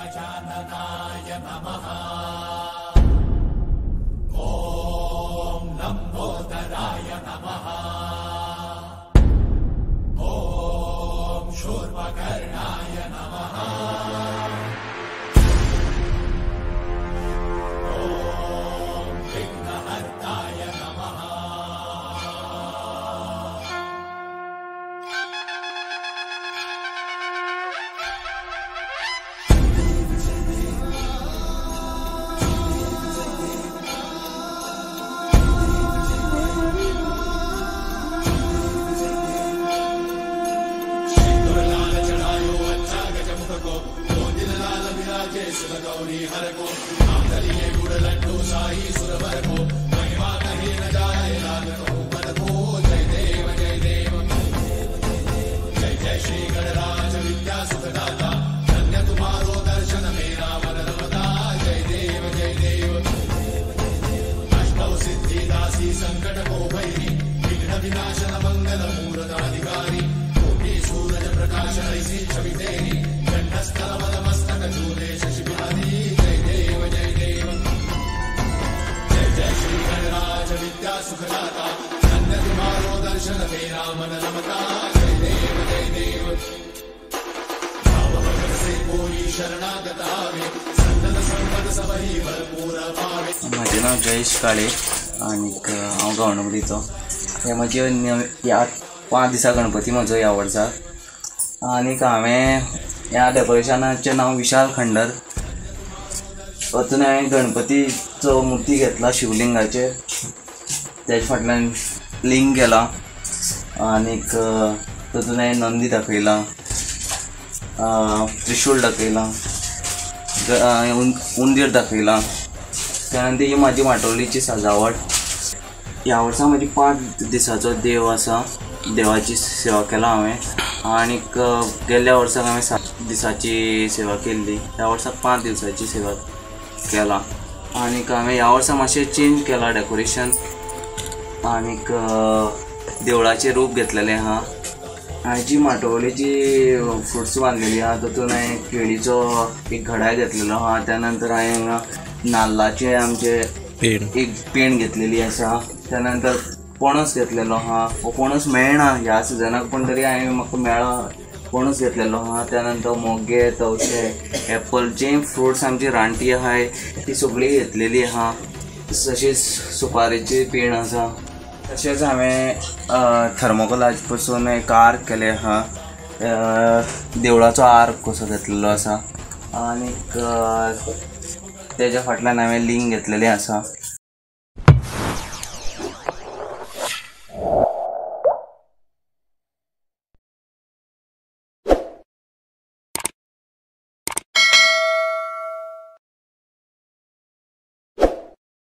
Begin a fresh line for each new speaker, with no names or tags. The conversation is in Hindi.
गजाननाय नमः। ॐ लंबोदराय नमः। ॐ शूर्पकर्णाय नमः। ॐ विघ्नहर्ताय नमः। गौरी हर को आंगलिए गुड़ लड्डू साई सुरवर को महिमा कहे न जाए लाग मन को। जय देव जय देव जय जय श्री गणराज विद्या सुखदाता। धन्य तुम्हारो दर्शन मेरा मन रमता। जय देव जय देव अष्टौ सिद्धि दासी संकट को भैरी विघ्न विनाशन मंगल मूर्ताधिकारी। कोटि सूरज प्रकाश ऐसी छवि तेरी कंठस्थल मद मस्तक झूले शशि बिहारी। जय देव जय देव जय जय श्री गणराज विद्या सुखदाता। धन्य तुम्हारो दर्शन मेरा मन रमता। जय देव जय देव भाव भगत से कोई शरणागत आवे संतत संपद सबही भरपूर पावे।
माझे नाव जयेश काळे आणि हांव गावणुगरीचो। हे म्हजे या 5 दिसा गणपती म्हजो ह्या वर्सा आणि हांवें ह्या डेकोरेशनाचें नांव विशाल खंडर। तातूंत हांवें गणपतीचो मुर्ती घेतला शिवलिंगाचेर, तेजे फाटल्यान लिंग केला आनीक तातूंत हांवें नंदी दाखयला, त्रिशूल दाखयला, उंदीर दाखयला। त्यानंतर ही म्हाजी माटोलीची सजावट। ह्या वर्सा म्हाजी 5 दिसाचो देव आसा, देवाची सेवा केला हांवें। आनीक गेल्या वर्साक हांवें 7 दिसाची सेवा केल्ली, ह्या वर्साक 5 दिवसाची सेवा केला। आनीक हांवें ह्या वर्सा मातशें चेंज केला डेकोरेशन आनीक देवळाचें रूप घेतलेलें आहा। हांवें जी माटोवलेची फ्रुट्स बांदलेली आहा तातूंत हांवें केळीचो एक घड्याळ घेतलेलो आहा। त्यानंतर हांवें नाल्लाचे आमचे एक पेंड घेतलेली आसा। त्यानंतर पणस घेतलेलो आहा। हो पणस मेळना ह्या सिजनाक पण तरी हांवें म्हाका मेळ्ळो पणस घेतलेलो आहा। त्यानंतर मोगे, तवशे, एप्पल जे फ्रुट्स आमची रानटी आहाय ती सगळी घेतलेली आहा। तशेंच सुपारेची पेंड आसा। तशेंच हांवें थर्मोकोलाज पासून एक आर्क केले आहा, देवळाचो आर्क कसो घेतलेलो आसा। आनीक तेज्या फाटल्यान हांवें लिंग घेतलेलें आसा।